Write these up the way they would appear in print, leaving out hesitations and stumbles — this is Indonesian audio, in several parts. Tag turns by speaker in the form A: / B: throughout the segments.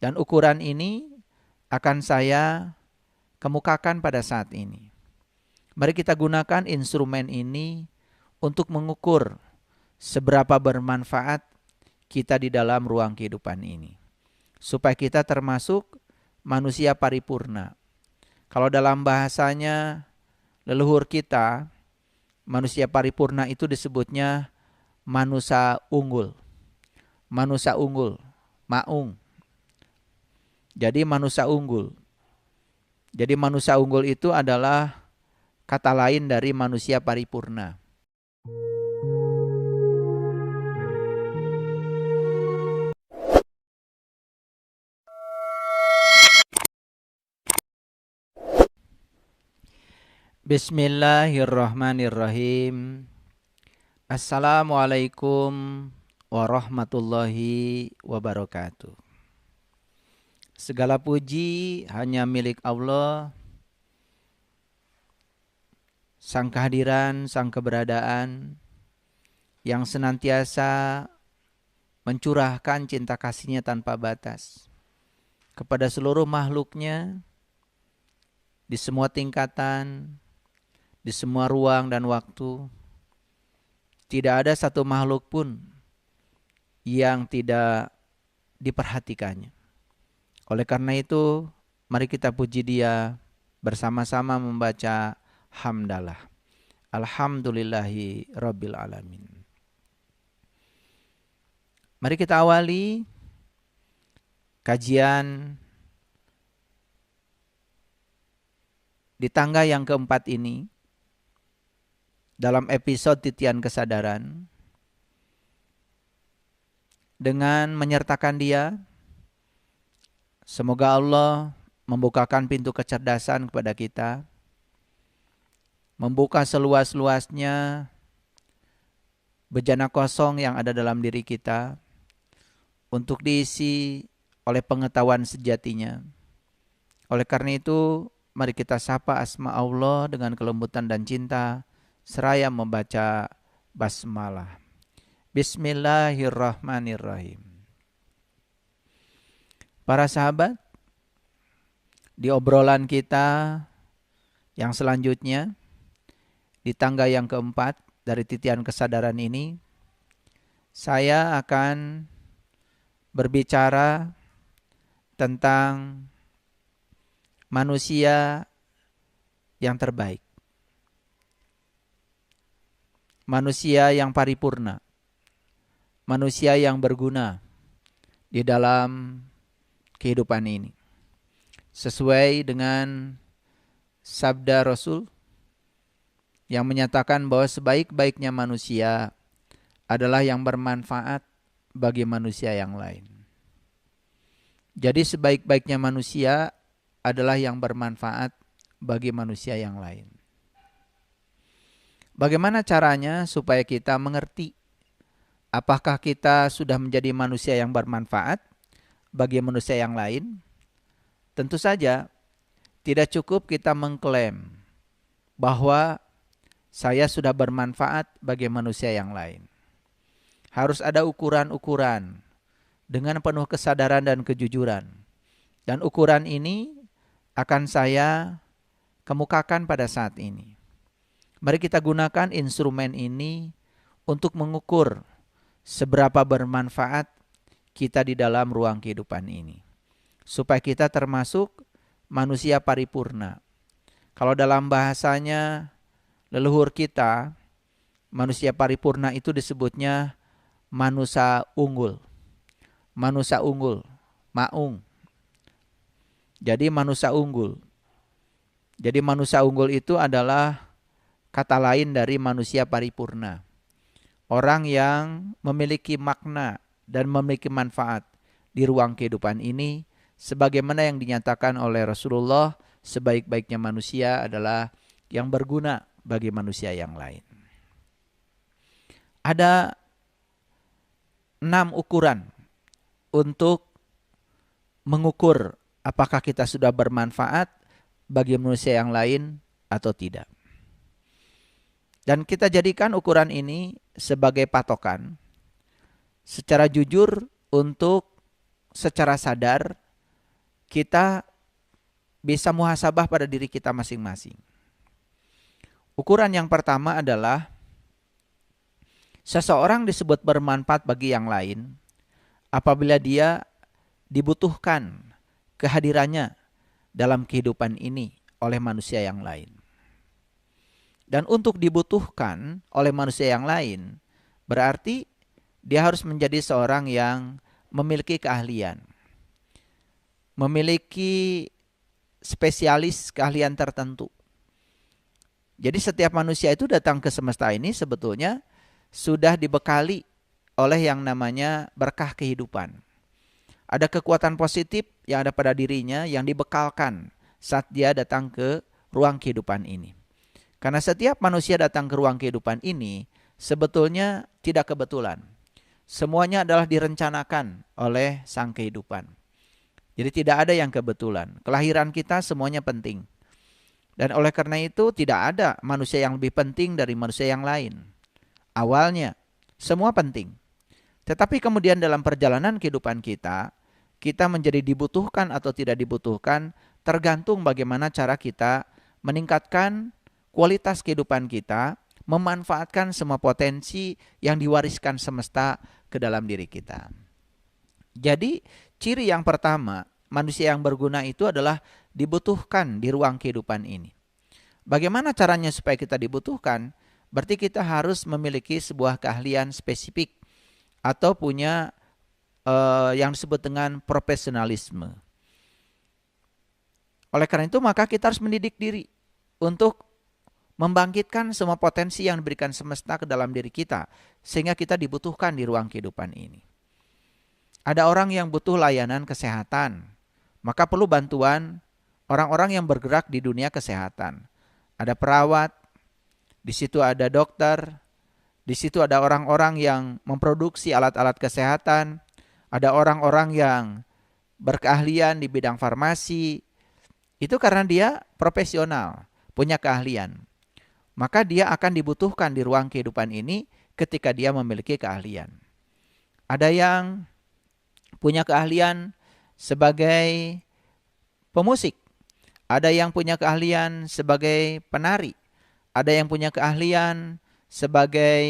A: Dan ukuran ini akan saya kemukakan pada saat ini. Mari kita gunakan instrumen ini untuk mengukur seberapa bermanfaat kita di dalam ruang kehidupan ini. Supaya kita termasuk manusia paripurna. Kalau dalam bahasanya leluhur kita, manusia paripurna itu disebutnya manusia unggul. Manusia unggul, maung. Jadi manusia unggul. Jadi manusia unggul itu adalah kata lain dari manusia paripurna. Bismillahirrahmanirrahim. Assalamualaikum warahmatullahi wabarakatuh. Segala puji hanya milik Allah, Sang kehadiran, Sang keberadaan, yang senantiasa mencurahkan cinta kasih-Nya tanpa batas kepada seluruh makhluknya di semua tingkatan, di semua ruang dan waktu. Tidak ada satu makhluk pun yang tidak diperhatikannya. Oleh karena itu, mari kita puji Dia bersama-sama membaca hamdalah. Alhamdulillahi rabbil alamin. Mari kita awali kajian di tangga yang keempat ini dalam episode titian kesadaran dengan menyertakan Dia. Semoga Allah membukakan pintu kecerdasan kepada kita, membuka seluas-luasnya bejana kosong yang ada dalam diri kita untuk diisi oleh pengetahuan sejatinya. Oleh karena itu, mari kita sapa asma Allah dengan kelembutan dan cinta seraya membaca basmalah. Bismillahirrahmanirrahim. Para sahabat, di obrolan kita yang selanjutnya, di tangga yang keempat dari titian kesadaran ini, saya akan berbicara tentang manusia yang terbaik. Manusia yang paripurna. Manusia yang berguna di dalam kehidupan ini. Sesuai dengan sabda Rasul yang menyatakan bahwa sebaik-baiknya manusia adalah yang bermanfaat bagi manusia yang lain. Jadi sebaik-baiknya manusia adalah yang bermanfaat bagi manusia yang lain. Bagaimana caranya supaya kita mengerti apakah kita sudah menjadi manusia yang bermanfaat bagi manusia yang lain? Tentu saja tidak cukup kita mengklaim bahwa saya sudah bermanfaat bagi manusia yang lain. Harus ada ukuran-ukuran dengan penuh kesadaran dan kejujuran. Dan ukuran ini akan saya kemukakan pada saat ini. Mari kita gunakan instrumen ini untuk mengukur seberapa bermanfaat kita di dalam ruang kehidupan ini. Supaya kita termasuk manusia paripurna. Kalau dalam bahasanya leluhur kita, manusia paripurna itu disebutnya manusia unggul. Manusia unggul, maung. Jadi manusia unggul. Jadi manusia unggul itu adalah kata lain dari manusia paripurna. Orang yang memiliki makna dan memiliki manfaat di ruang kehidupan ini, sebagaimana yang dinyatakan oleh Rasulullah, sebaik-baiknya manusia adalah yang berguna bagi manusia yang lain. Ada 6 ukuran untuk mengukur apakah kita sudah bermanfaat bagi manusia yang lain atau tidak. Dan kita jadikan ukuran ini sebagai patokan secara jujur untuk secara sadar kita bisa muhasabah pada diri kita masing-masing. Ukuran yang pertama adalah seseorang disebut bermanfaat bagi yang lain apabila dia dibutuhkan kehadirannya dalam kehidupan ini oleh manusia yang lain. Dan untuk dibutuhkan oleh manusia yang lain, berarti dia harus menjadi seorang yang memiliki keahlian, memiliki spesialis keahlian tertentu. Jadi setiap manusia itu datang ke semesta ini sebetulnya sudah dibekali oleh yang namanya berkah kehidupan. Ada kekuatan positif yang ada pada dirinya yang dibekalkan saat dia datang ke ruang kehidupan ini. Karena setiap manusia datang ke ruang kehidupan ini sebetulnya tidak kebetulan. Semuanya adalah direncanakan oleh sang kehidupan. Jadi tidak ada yang kebetulan. Kelahiran kita semuanya penting. Dan oleh karena itu tidak ada manusia yang lebih penting dari manusia yang lain. Awalnya semua penting. Tetapi kemudian dalam perjalanan kehidupan kita menjadi dibutuhkan atau tidak dibutuhkan tergantung bagaimana cara kita meningkatkan kualitas kehidupan kita, memanfaatkan semua potensi yang diwariskan semesta ke dalam diri kita. Jadi ciri yang pertama manusia yang berguna itu adalah dibutuhkan di ruang kehidupan ini. Bagaimana caranya supaya kita dibutuhkan? Berarti kita harus memiliki sebuah keahlian spesifik atau punya yang disebut dengan profesionalisme. Oleh karena itu maka kita harus mendidik diri untuk membangkitkan semua potensi yang diberikan semesta ke dalam diri kita sehingga kita dibutuhkan di ruang kehidupan ini. Ada orang yang butuh layanan kesehatan, maka perlu bantuan orang-orang yang bergerak di dunia kesehatan. Ada perawat, di situ ada dokter, di situ ada orang-orang yang memproduksi alat-alat kesehatan, ada orang-orang yang berkeahlian di bidang farmasi. Itu karena dia profesional, punya keahlian. Maka dia akan dibutuhkan di ruang kehidupan ini ketika dia memiliki keahlian. Ada yang punya keahlian sebagai pemusik. Ada yang punya keahlian sebagai penari. Ada yang punya keahlian sebagai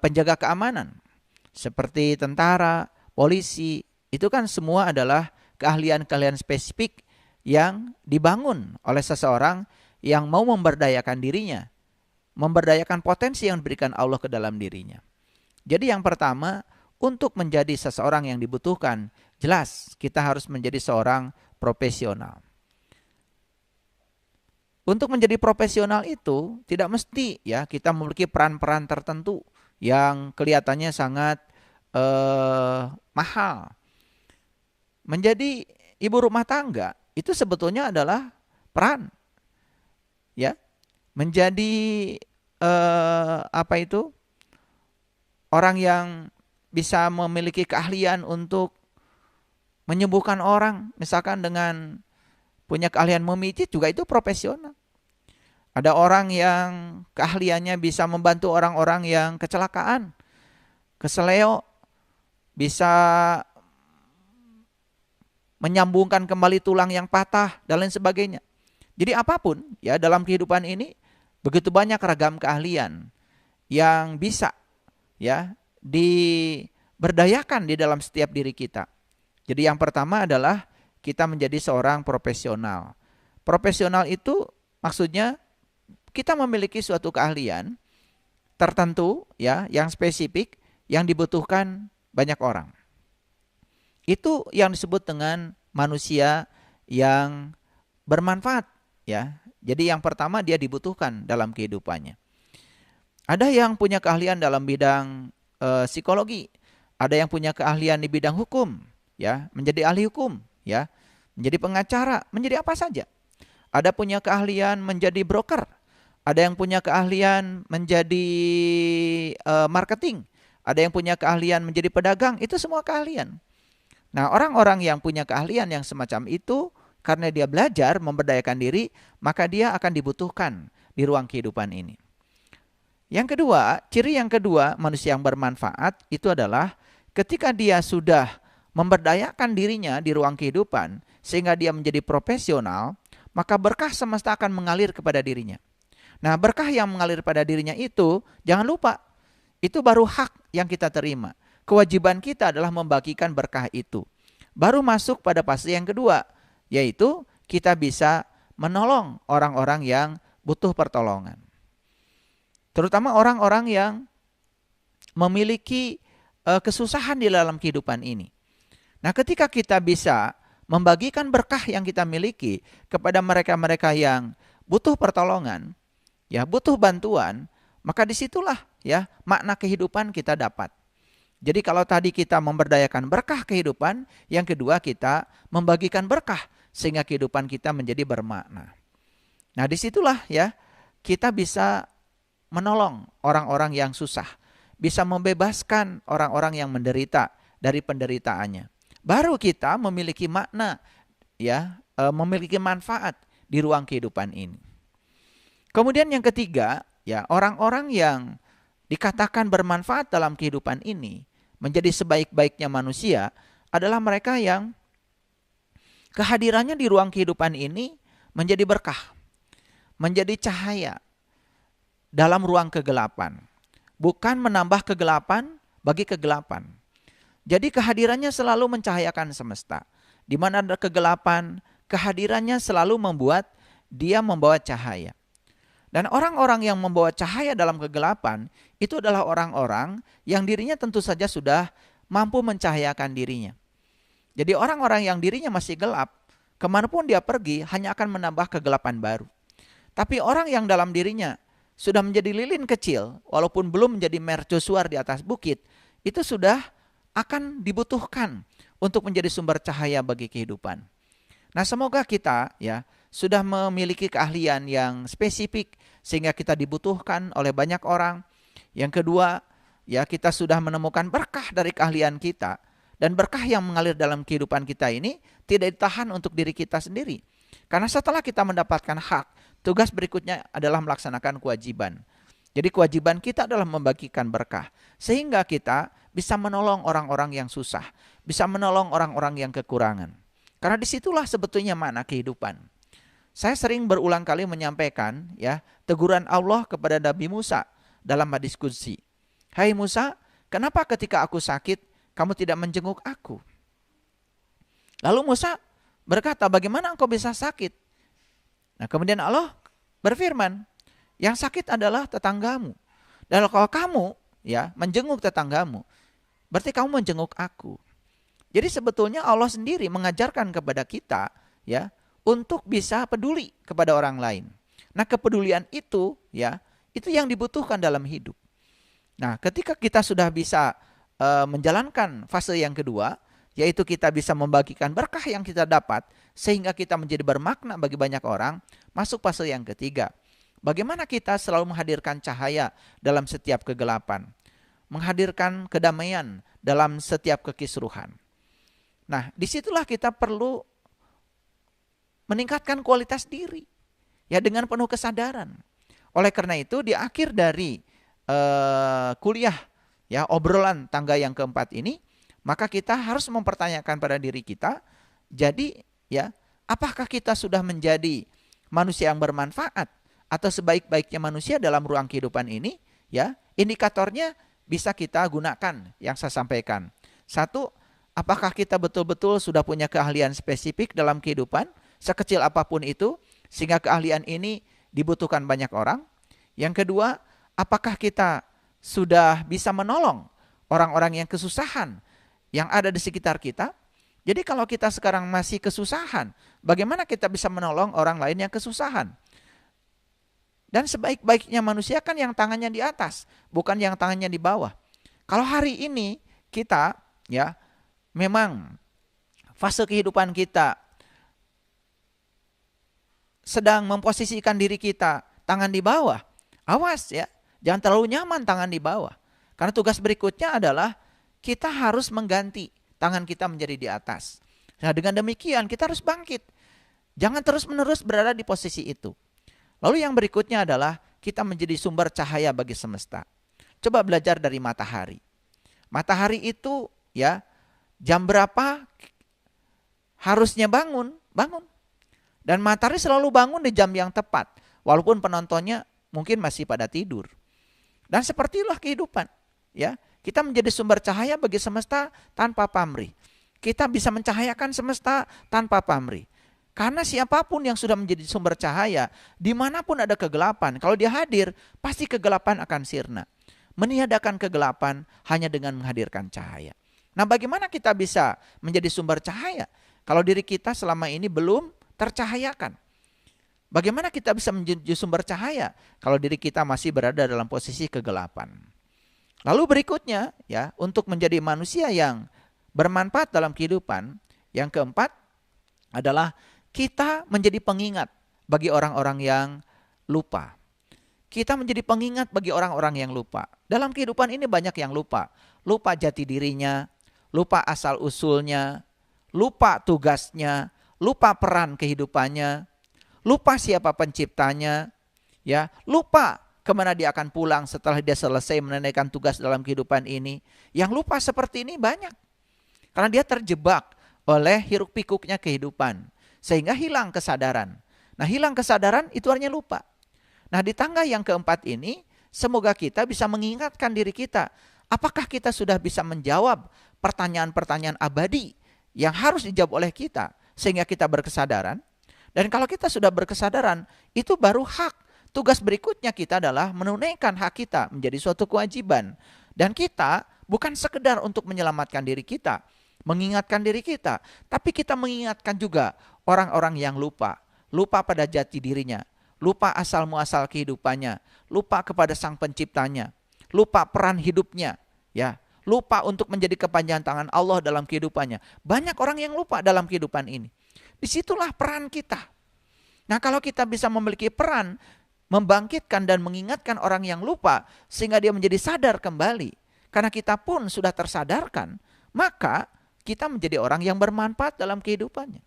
A: penjaga keamanan. Seperti tentara, polisi. Itu kan semua adalah keahlian-keahlian spesifik yang dibangun oleh seseorang yang mau memberdayakan dirinya, memberdayakan potensi yang diberikan Allah ke dalam dirinya. Jadi yang pertama, untuk menjadi seseorang yang dibutuhkan, jelas kita harus menjadi seorang profesional. Untuk menjadi profesional itu tidak mesti ya kita memiliki peran-peran tertentu yang kelihatannya sangat mahal. Menjadi ibu rumah tangga itu sebetulnya adalah peran. Ya, menjadi orang yang bisa memiliki keahlian untuk menyembuhkan orang, misalkan dengan punya keahlian memijit juga itu profesional. Ada orang yang keahliannya bisa membantu orang-orang yang kecelakaan, keseleo, bisa menyambungkan kembali tulang yang patah dan lain sebagainya. Jadi apapun ya dalam kehidupan ini begitu banyak ragam keahlian yang bisa ya diberdayakan di dalam setiap diri kita. Jadi yang pertama adalah kita menjadi seorang profesional. Profesional itu maksudnya kita memiliki suatu keahlian tertentu ya yang spesifik yang dibutuhkan banyak orang. Itu yang disebut dengan manusia yang bermanfaat. Ya, jadi yang pertama dia dibutuhkan dalam kehidupannya. Ada yang punya keahlian dalam bidang psikologi, ada yang punya keahlian di bidang hukum, ya, menjadi ahli hukum, ya, menjadi pengacara, menjadi apa saja. Ada punya keahlian menjadi broker, ada yang punya keahlian menjadi marketing, ada yang punya keahlian menjadi pedagang, itu semua keahlian. Nah, orang-orang yang punya keahlian yang semacam itu karena dia belajar memberdayakan diri, maka dia akan dibutuhkan di ruang kehidupan ini. Yang kedua, ciri yang kedua manusia yang bermanfaat itu adalah ketika dia sudah memberdayakan dirinya di ruang kehidupan sehingga dia menjadi profesional, maka berkah semesta akan mengalir kepada dirinya. Nah, berkah yang mengalir pada dirinya itu, jangan lupa, itu baru hak yang kita terima. Kewajiban kita adalah membagikan berkah itu. Baru masuk pada fase yang kedua, yaitu kita bisa menolong orang-orang yang butuh pertolongan. Terutama orang-orang yang memiliki kesusahan di dalam kehidupan ini. Nah, ketika kita bisa membagikan berkah yang kita miliki kepada mereka-mereka yang butuh pertolongan, ya butuh bantuan, maka disitulah ya makna kehidupan kita dapat. Jadi kalau tadi kita memberdayakan berkah kehidupan, yang kedua kita membagikan berkah sehingga kehidupan kita menjadi bermakna. Nah, disitulah ya kita bisa menolong orang-orang yang susah, bisa membebaskan orang-orang yang menderita dari penderitaannya. Baru kita memiliki makna, ya, memiliki manfaat di ruang kehidupan ini. Kemudian yang ketiga, ya, orang-orang yang dikatakan bermanfaat dalam kehidupan ini, menjadi sebaik-baiknya manusia, adalah mereka yang kehadirannya di ruang kehidupan ini menjadi berkah, menjadi cahaya dalam ruang kegelapan. Bukan menambah kegelapan bagi kegelapan. Jadi kehadirannya selalu mencahayakan semesta. Di mana ada kegelapan, kehadirannya selalu membuat dia membawa cahaya. Dan orang-orang yang membawa cahaya dalam kegelapan, itu adalah orang-orang yang dirinya tentu saja sudah mampu mencahayakan dirinya. Jadi orang-orang yang dirinya masih gelap, kemanapun dia pergi hanya akan menambah kegelapan baru. Tapi orang yang dalam dirinya sudah menjadi lilin kecil, walaupun belum menjadi mercusuar di atas bukit, itu sudah akan dibutuhkan untuk menjadi sumber cahaya bagi kehidupan. Nah, semoga kita ya sudah memiliki keahlian yang spesifik sehingga kita dibutuhkan oleh banyak orang. Yang kedua, ya kita sudah menemukan berkah dari keahlian kita, dan berkah yang mengalir dalam kehidupan kita ini tidak ditahan untuk diri kita sendiri. Karena setelah kita mendapatkan hak, tugas berikutnya adalah melaksanakan kewajiban. Jadi kewajiban kita adalah membagikan berkah sehingga kita bisa menolong orang-orang yang susah, bisa menolong orang-orang yang kekurangan. Karena disitulah sebetulnya makna kehidupan. Saya sering berulang kali menyampaikan ya teguran Allah kepada Nabi Musa dalam hadis qudsi. Hai Musa, kenapa ketika aku sakit kamu tidak menjenguk aku? Lalu Musa berkata, bagaimana engkau bisa sakit? Nah, kemudian Allah berfirman, yang sakit adalah tetanggamu. Dan kalau kamu ya menjenguk tetanggamu, berarti kamu menjenguk aku. Jadi sebetulnya Allah sendiri mengajarkan kepada kita ya untuk bisa peduli kepada orang lain. Nah, kepedulian itu ya itu yang dibutuhkan dalam hidup. Nah, ketika kita sudah bisa menjalankan fase yang kedua, yaitu kita bisa membagikan berkah yang kita dapat sehingga kita menjadi bermakna bagi banyak orang, masuk fase yang ketiga. Bagaimana kita selalu menghadirkan cahaya dalam setiap kegelapan, menghadirkan kedamaian dalam setiap kekisruhan. Nah, disitulah kita perlu meningkatkan kualitas diri, ya dengan penuh kesadaran. Oleh karena itu, di akhir dari kuliah, ya obrolan tangga yang keempat ini, maka kita harus mempertanyakan pada diri kita, jadi ya, apakah kita sudah menjadi manusia yang bermanfaat atau sebaik-baiknya manusia dalam ruang kehidupan ini? Ya, indikatornya bisa kita gunakan yang saya sampaikan. Satu, apakah kita betul-betul sudah punya keahlian spesifik dalam kehidupan, sekecil apapun itu, sehingga keahlian ini dibutuhkan banyak orang? Yang kedua, apakah kita sudah bisa menolong orang-orang yang kesusahan yang ada di sekitar kita? Jadi kalau kita sekarang masih kesusahan, bagaimana kita bisa menolong orang lain yang kesusahan? Dan sebaik-baiknya manusia kan yang tangannya di atas, bukan yang tangannya di bawah. Kalau hari ini kita ya memang fase kehidupan kita sedang memposisikan diri kita tangan di bawah, awas ya, jangan terlalu nyaman tangan di bawah. Karena tugas berikutnya adalah kita harus mengganti tangan kita menjadi di atas. Nah, dengan demikian kita harus bangkit. Jangan terus-menerus berada di posisi itu. Lalu yang berikutnya adalah kita menjadi sumber cahaya bagi semesta. Coba belajar dari matahari. Matahari itu ya Jam berapa harusnya bangun, bangun. Dan matahari selalu bangun di jam yang tepat, walaupun penontonnya mungkin masih pada tidur. Dan sepertilah kehidupan, ya. Kita menjadi sumber cahaya bagi semesta tanpa pamrih. Kita bisa mencahayakan semesta tanpa pamrih. Karena siapapun yang sudah menjadi sumber cahaya, dimanapun ada kegelapan, kalau dia hadir, pasti kegelapan akan sirna. Meniadakan kegelapan hanya dengan menghadirkan cahaya. Nah, bagaimana kita bisa menjadi sumber cahaya kalau diri kita selama ini belum tercahayakan? Bagaimana kita bisa menjadi sumber cahaya kalau diri kita masih berada dalam posisi kegelapan? Lalu berikutnya, ya, untuk menjadi manusia yang bermanfaat dalam kehidupan, yang keempat adalah kita menjadi pengingat bagi orang-orang yang lupa. Kita menjadi pengingat bagi orang-orang yang lupa. Dalam kehidupan ini banyak yang lupa. Lupa jati dirinya, lupa asal-usulnya, lupa tugasnya, lupa peran kehidupannya, lupa siapa penciptanya, ya, lupa kemana dia akan pulang setelah dia selesai menunaikan tugas dalam kehidupan ini. Yang lupa seperti ini banyak. Karena dia terjebak oleh hiruk pikuknya kehidupan. Sehingga hilang kesadaran. Nah, hilang kesadaran itu artinya lupa. Nah, di tangga yang keempat ini, semoga kita bisa mengingatkan diri kita. Apakah kita sudah bisa menjawab pertanyaan-pertanyaan abadi yang harus dijawab oleh kita. Sehingga kita berkesadaran. Dan kalau kita sudah berkesadaran, itu baru hak. Tugas berikutnya kita adalah menunaikan hak kita menjadi suatu kewajiban. Dan kita bukan sekedar untuk menyelamatkan diri kita, mengingatkan diri kita, tapi kita mengingatkan juga orang-orang yang lupa. Lupa pada jati dirinya, lupa asal muasal kehidupannya, lupa kepada sang penciptanya, lupa peran hidupnya, ya, lupa untuk menjadi kepanjangan tangan Allah dalam kehidupannya. Banyak orang yang lupa dalam kehidupan ini. Disitulah peran kita. Nah, kalau kita bisa memiliki peran membangkitkan dan mengingatkan orang yang lupa sehingga dia menjadi sadar kembali. Karena kita pun sudah tersadarkan, maka kita menjadi orang yang bermanfaat dalam kehidupannya.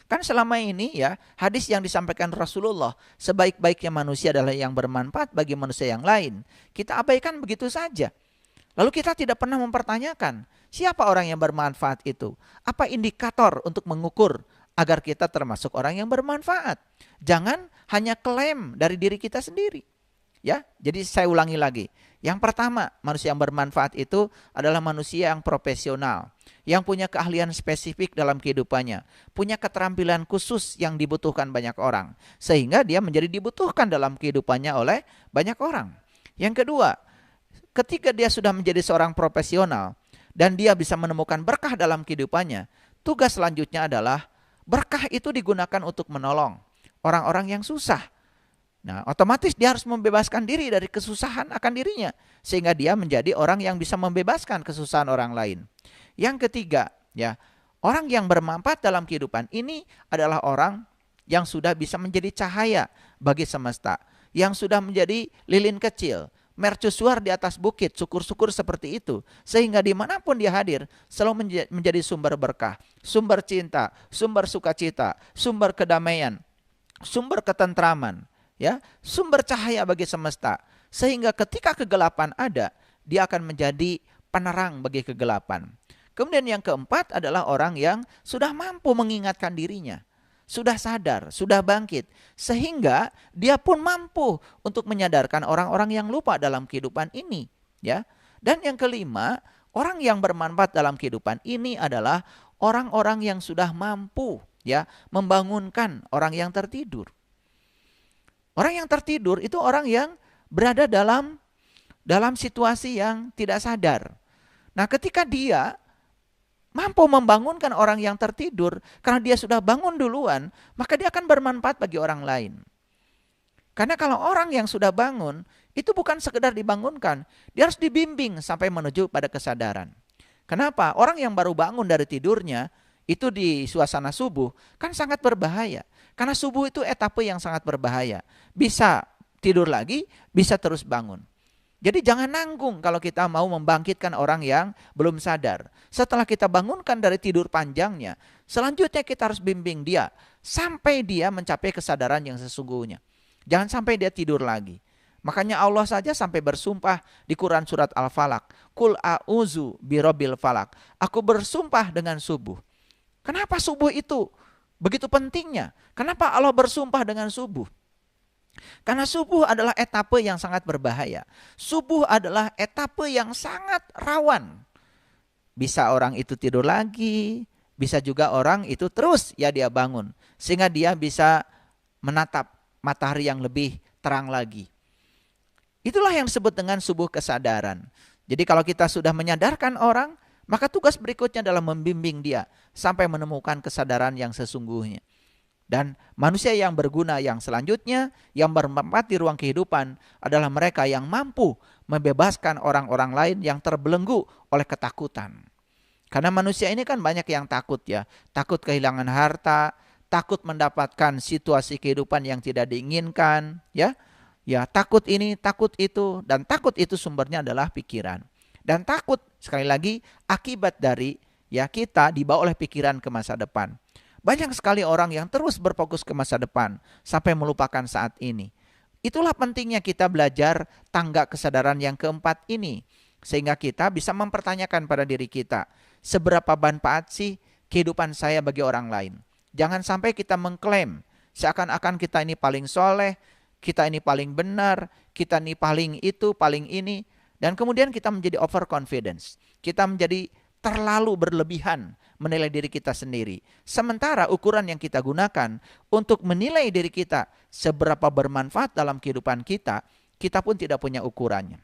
A: Kan selama ini, ya, hadis yang disampaikan Rasulullah, sebaik-baiknya manusia adalah yang bermanfaat bagi manusia yang lain. Kita abaikan begitu saja. Lalu kita tidak pernah mempertanyakan, siapa orang yang bermanfaat itu? Apa indikator untuk mengukur agar kita termasuk orang yang bermanfaat? Jangan hanya klaim dari diri kita sendiri. Ya, jadi saya ulangi lagi. Yang pertama, manusia yang bermanfaat itu adalah manusia yang profesional, yang punya keahlian spesifik dalam kehidupannya, punya keterampilan khusus yang dibutuhkan banyak orang, sehingga dia menjadi dibutuhkan dalam kehidupannya oleh banyak orang. Yang kedua, ketika dia sudah menjadi seorang profesional dan dia bisa menemukan berkah dalam kehidupannya, tugas selanjutnya adalah berkah itu digunakan untuk menolong orang-orang yang susah. Nah, otomatis dia harus membebaskan diri dari kesusahan akan dirinya, sehingga dia menjadi orang yang bisa membebaskan kesusahan orang lain. Yang ketiga, ya, orang yang bermanfaat dalam kehidupan ini adalah orang yang sudah bisa menjadi cahaya bagi semesta, yang sudah menjadi lilin kecil, mercusuar di atas bukit, syukur-syukur seperti itu, sehingga dimanapun dia hadir selalu menjadi sumber berkah, sumber cinta, sumber sukacita, sumber kedamaian, sumber ketentraman, ya, sumber cahaya bagi semesta, sehingga ketika kegelapan ada, dia akan menjadi penerang bagi kegelapan. Kemudian yang keempat adalah orang yang sudah mampu mengingatkan dirinya, sudah sadar, sudah bangkit, sehingga dia pun mampu untuk menyadarkan orang-orang yang lupa dalam kehidupan ini, ya. Dan yang kelima, orang yang bermanfaat dalam kehidupan ini adalah orang-orang yang sudah mampu, ya, membangunkan orang yang tertidur. Orang yang tertidur itu orang yang berada dalam situasi yang tidak sadar. Nah, ketika dia mampu membangunkan orang yang tertidur, karena dia sudah bangun duluan, maka dia akan bermanfaat bagi orang lain. Karena kalau orang yang sudah bangun, itu bukan sekedar dibangunkan, dia harus dibimbing sampai menuju pada kesadaran. Kenapa? Orang yang baru bangun dari tidurnya, itu di suasana subuh, kan sangat berbahaya. Karena subuh itu etape yang sangat berbahaya. Bisa tidur lagi, bisa terus bangun. Jadi jangan nanggung kalau kita mau membangkitkan orang yang belum sadar. Setelah kita bangunkan dari tidur panjangnya, selanjutnya kita harus bimbing dia sampai dia mencapai kesadaran yang sesungguhnya. Jangan sampai dia tidur lagi. Makanya Allah saja sampai bersumpah di Quran surat Al-Falaq. Qul a'udzu birabbil falaq. Aku bersumpah dengan subuh. Kenapa subuh itu begitu pentingnya? Kenapa Allah bersumpah dengan subuh? Karena subuh adalah etape yang sangat berbahaya. Subuh adalah etape yang sangat rawan. Bisa orang itu tidur lagi, bisa juga orang itu terus ya dia bangun. Sehingga dia bisa menatap matahari yang lebih terang lagi. Itulah yang disebut dengan subuh kesadaran. Jadi kalau kita sudah menyadarkan orang, maka tugas berikutnya adalah membimbing dia sampai menemukan kesadaran yang sesungguhnya. Dan manusia yang berguna yang selanjutnya, yang bermanfaat di ruang kehidupan adalah mereka yang mampu membebaskan orang-orang lain yang terbelenggu oleh ketakutan. Karena manusia ini kan banyak yang takut ya. Takut kehilangan harta, takut mendapatkan situasi kehidupan yang tidak diinginkan, ya. Ya, takut ini, takut itu, dan takut itu sumbernya adalah pikiran. Dan takut sekali lagi akibat dari ya kita dibawa oleh pikiran ke masa depan. Banyak sekali orang yang terus berfokus ke masa depan sampai melupakan saat ini. Itulah pentingnya kita belajar tangga kesadaran yang keempat ini. Sehingga kita bisa mempertanyakan pada diri kita, seberapa manfaat sih kehidupan saya bagi orang lain? Jangan sampai kita mengklaim seakan-akan kita ini paling soleh, kita ini paling benar, kita ini paling itu, paling ini. Dan kemudian kita menjadi overconfidence. Kita menjadi terlalu berlebihan menilai diri kita sendiri. Sementara ukuran yang kita gunakan untuk menilai diri kita seberapa bermanfaat dalam kehidupan kita, kita pun tidak punya ukurannya.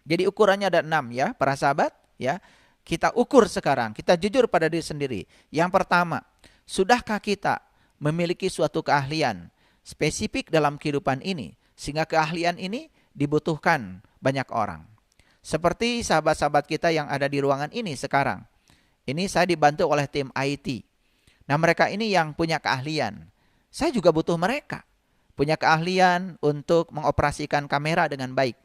A: Jadi ukurannya ada 6 ya, para sahabat ya. Kita ukur sekarang, kita jujur pada diri sendiri. Yang pertama, sudahkah kita memiliki suatu keahlian spesifik dalam kehidupan ini, sehingga keahlian ini dibutuhkan banyak orang. Seperti sahabat-sahabat kita yang ada di ruangan ini sekarang. Ini saya dibantu oleh tim IT. Nah, mereka ini yang punya keahlian. Saya juga butuh mereka. Punya keahlian untuk mengoperasikan kamera dengan baik.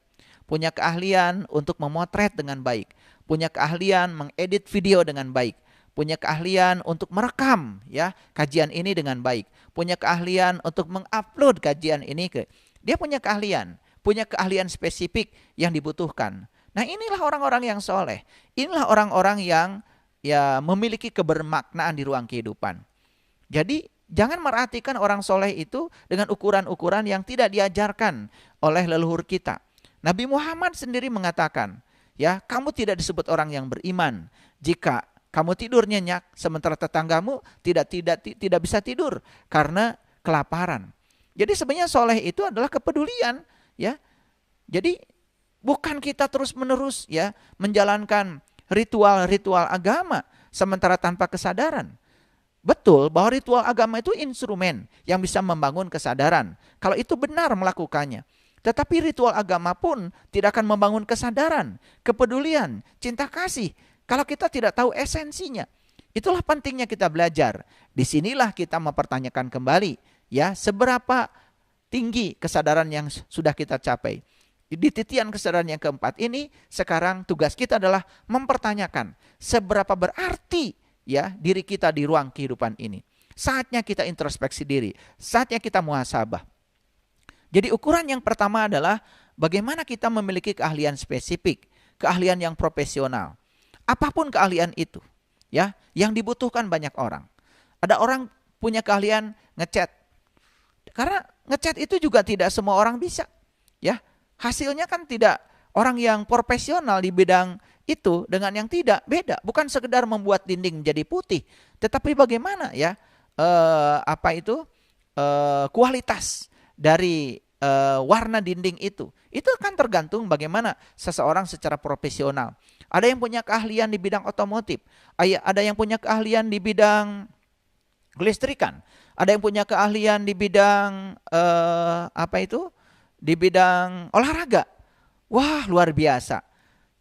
A: Punya keahlian untuk memotret dengan baik. Punya keahlian mengedit video dengan baik. Punya keahlian untuk merekam ya kajian ini dengan baik. Punya keahlian untuk mengupload kajian ini ke. Dia punya keahlian spesifik yang dibutuhkan. Nah, inilah orang-orang yang soleh. Inilah orang-orang yang ya memiliki kebermaknaan di ruang kehidupan. Jadi jangan merhatikan orang soleh itu dengan ukuran-ukuran yang tidak diajarkan oleh leluhur kita. Nabi Muhammad sendiri mengatakan, ya, kamu tidak disebut orang yang beriman jika kamu tidur nyenyak sementara tetanggamu tidak bisa tidur karena kelaparan. Jadi sebenarnya soleh itu adalah kepedulian, ya. Jadi bukan kita terus-menerus ya menjalankan ritual-ritual agama sementara tanpa kesadaran. Betul bahwa ritual agama itu instrumen yang bisa membangun kesadaran. Kalau itu benar melakukannya. Tetapi ritual agama pun tidak akan membangun kesadaran, kepedulian, cinta kasih kalau kita tidak tahu esensinya. Itulah pentingnya kita belajar. Disinilah kita mempertanyakan kembali ya seberapa tinggi kesadaran yang sudah kita capai. Di titian kesadaran yang keempat ini sekarang tugas kita adalah mempertanyakan seberapa berarti ya diri kita di ruang kehidupan ini. Saatnya kita introspeksi diri, saatnya kita muhasabah. Jadi ukuran yang pertama adalah bagaimana kita memiliki keahlian spesifik, keahlian yang profesional. Apapun keahlian itu, ya, yang dibutuhkan banyak orang. Ada orang punya keahlian ngecat. Karena ngecat itu juga tidak semua orang bisa, ya. Hasilnya kan tidak orang yang profesional di bidang itu dengan yang tidak beda. Bukan sekedar membuat dinding jadi putih, tetapi bagaimana ya kualitas dari warna dinding itu kan tergantung bagaimana seseorang secara profesional. Ada yang punya keahlian di bidang otomotif, ada yang punya keahlian di bidang kelistrikan, ada yang punya keahlian di bidang di bidang olahraga. Wah, luar biasa.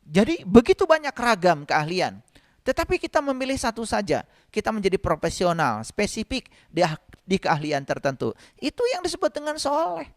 A: Jadi begitu banyak ragam keahlian. Tetapi kita memilih satu saja. Kita menjadi profesional, spesifik di keahlian tertentu. Itu yang disebut dengan soleh.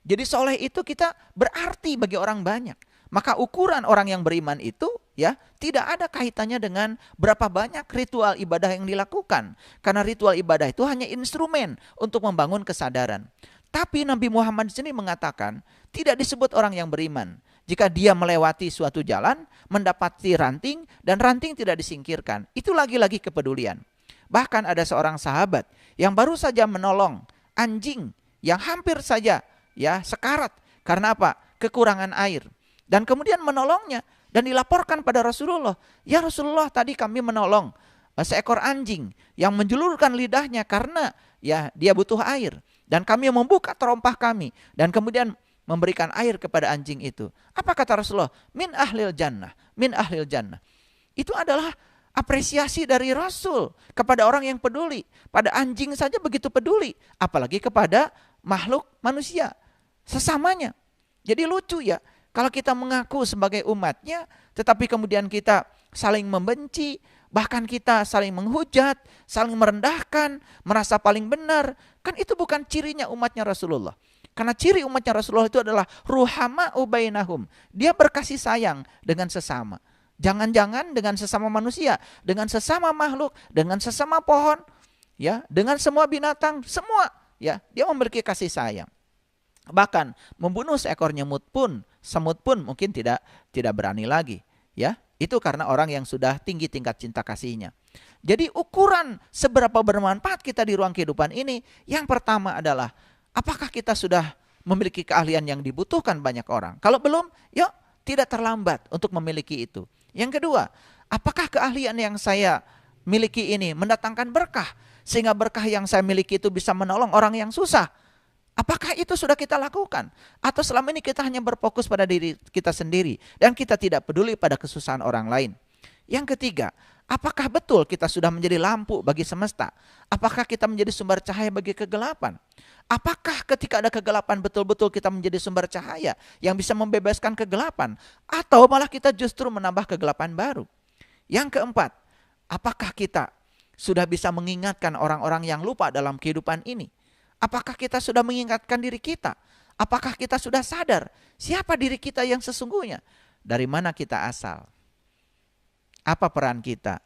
A: Jadi soleh itu kita berarti bagi orang banyak. Maka ukuran orang yang beriman itu ya tidak ada kaitannya dengan berapa banyak ritual ibadah yang dilakukan. Karena ritual ibadah itu hanya instrumen untuk membangun kesadaran. Tapi Nabi Muhammad di sini mengatakan tidak disebut orang yang beriman jika dia melewati suatu jalan, mendapati ranting, dan ranting tidak disingkirkan. Itu lagi-lagi kepedulian. Bahkan ada seorang sahabat yang baru saja menolong anjing yang hampir saja sekarat. Karena apa? Kekurangan air. Dan kemudian menolongnya dan dilaporkan pada Rasulullah. Ya Rasulullah, tadi kami menolong seekor anjing yang menjulurkan lidahnya karena dia butuh air. Dan kami membuka terompah kami dan kemudian memberikan air kepada anjing itu. Apa kata Rasulullah? Min ahlil jannah, min ahlil jannah. Itu adalah apresiasi dari Rasul kepada orang yang peduli. Pada anjing saja begitu peduli, apalagi kepada makhluk manusia sesamanya. Jadi lucu ya, kalau kita mengaku sebagai umatnya, tetapi kemudian kita saling membenci, bahkan kita saling menghujat, saling merendahkan, merasa paling benar. Kan itu bukan cirinya umatnya Rasulullah. Karena ciri umatnya Rasulullah itu adalah ruhama'u bainahum. Dia berkasih sayang dengan sesama. Jangan-jangan dengan sesama manusia, dengan sesama makhluk, dengan sesama pohon, dengan semua binatang, semua, dia memiliki kasih sayang. Bahkan membunuh seekor semut pun mungkin tidak berani lagi, Itu karena orang yang sudah tinggi tingkat cinta kasihnya. Jadi ukuran seberapa bermanfaat kita di ruang kehidupan ini, yang pertama adalah apakah kita sudah memiliki keahlian yang dibutuhkan banyak orang. Kalau belum, yuk tidak terlambat untuk memiliki itu. Yang kedua, apakah keahlian yang saya miliki ini mendatangkan berkah, sehingga berkah yang saya miliki itu bisa menolong orang yang susah. Apakah itu sudah kita lakukan? Atau selama ini kita hanya berfokus pada diri kita sendiri dan kita tidak peduli pada kesusahan orang lain. Yang ketiga, apakah betul kita sudah menjadi lampu bagi semesta? Apakah kita menjadi sumber cahaya bagi kegelapan? Apakah ketika ada kegelapan betul-betul kita menjadi sumber cahaya yang bisa membebaskan kegelapan? Atau malah kita justru menambah kegelapan baru? Yang keempat, apakah kita sudah bisa mengingatkan orang-orang yang lupa dalam kehidupan ini? Apakah kita sudah mengingatkan diri kita? Apakah kita sudah sadar siapa diri kita yang sesungguhnya? Dari mana kita asal? Apa peran kita?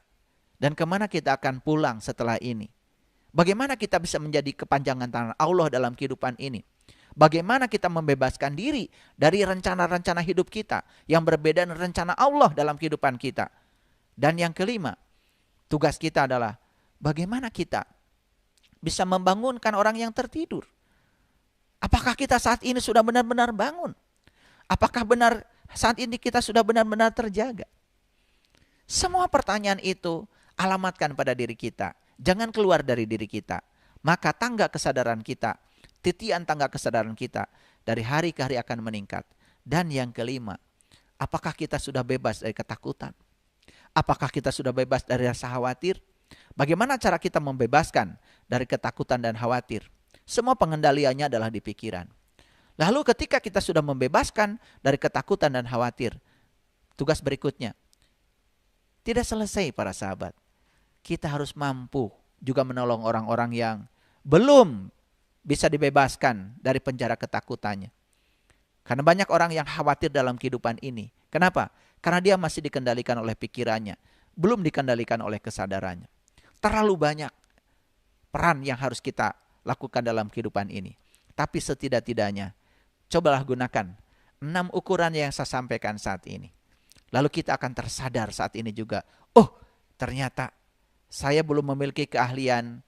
A: Dan kemana kita akan pulang setelah ini? Bagaimana kita bisa menjadi kepanjangan tangan Allah dalam kehidupan ini? Bagaimana kita membebaskan diri dari rencana-rencana hidup kita yang berbeda dengan rencana Allah dalam kehidupan kita? Dan yang kelima, tugas kita adalah bagaimana kita bisa membangunkan orang yang tertidur. Apakah kita saat ini sudah benar-benar bangun? Apakah benar saat ini kita sudah benar-benar terjaga? Semua pertanyaan itu alamatkan pada diri kita. Jangan keluar dari diri kita. Maka tangga kesadaran kita, titian tangga kesadaran kita dari hari ke hari akan meningkat. Dan yang kelima, apakah kita sudah bebas dari ketakutan? Apakah kita sudah bebas dari rasa khawatir? Bagaimana cara kita membebaskan dari ketakutan dan khawatir? Semua pengendaliannya adalah di pikiran. Lalu ketika kita sudah membebaskan dari ketakutan dan khawatir, tugas berikutnya, tidak selesai para sahabat. Kita harus mampu juga menolong orang-orang yang belum bisa dibebaskan dari penjara ketakutannya. Karena banyak orang yang khawatir dalam kehidupan ini. Kenapa? Karena dia masih dikendalikan oleh pikirannya, belum dikendalikan oleh kesadarannya. Terlalu banyak peran yang harus kita lakukan dalam kehidupan ini. Tapi setidak-tidaknya, cobalah gunakan 6 ukuran yang saya sampaikan saat ini. Lalu kita akan tersadar saat ini juga, oh ternyata saya belum memiliki keahlian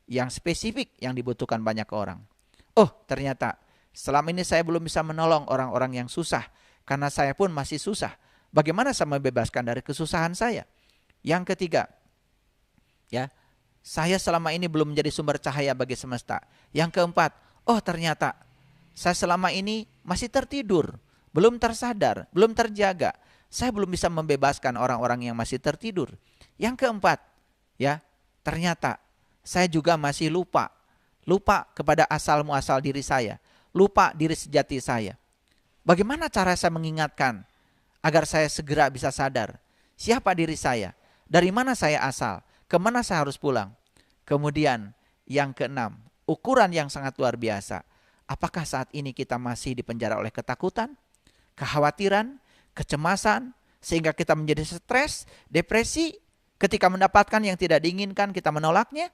A: yang spesifik yang dibutuhkan banyak orang. Oh ternyata selama ini saya belum bisa menolong orang-orang yang susah, karena saya pun masih susah. Bagaimana saya membebaskan dari kesusahan saya? Yang ketiga, saya selama ini belum menjadi sumber cahaya bagi semesta. Yang keempat, oh ternyata saya selama ini masih tertidur, belum tersadar, belum terjaga. Saya belum bisa membebaskan orang-orang yang masih tertidur. Yang keempat, ternyata saya juga masih lupa kepada asal muasal diri saya, lupa diri sejati saya. Bagaimana cara saya mengingatkan agar saya segera bisa sadar siapa diri saya, dari mana saya asal, kemana saya harus pulang. Kemudian yang keenam, ukuran yang sangat luar biasa. Apakah saat ini kita masih dipenjara oleh ketakutan, kekhawatiran, kecemasan, sehingga kita menjadi stres, depresi, ketika mendapatkan yang tidak diinginkan kita menolaknya?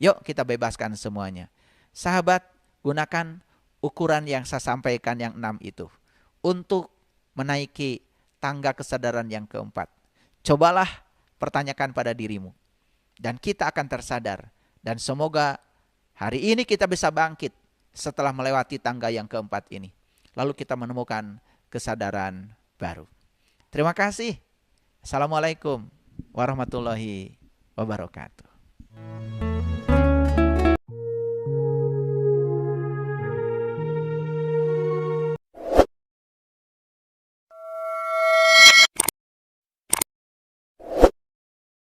A: Yuk kita bebaskan semuanya. Sahabat, gunakan ukuran yang saya sampaikan yang 6 itu untuk menaiki tangga kesadaran yang keempat. Cobalah pertanyakan pada dirimu dan kita akan tersadar, dan semoga hari ini kita bisa bangkit setelah melewati tangga yang keempat ini. Lalu kita menemukan kesadaran baru. Terima kasih. Assalamualaikum warahmatullahi wabarakatuh.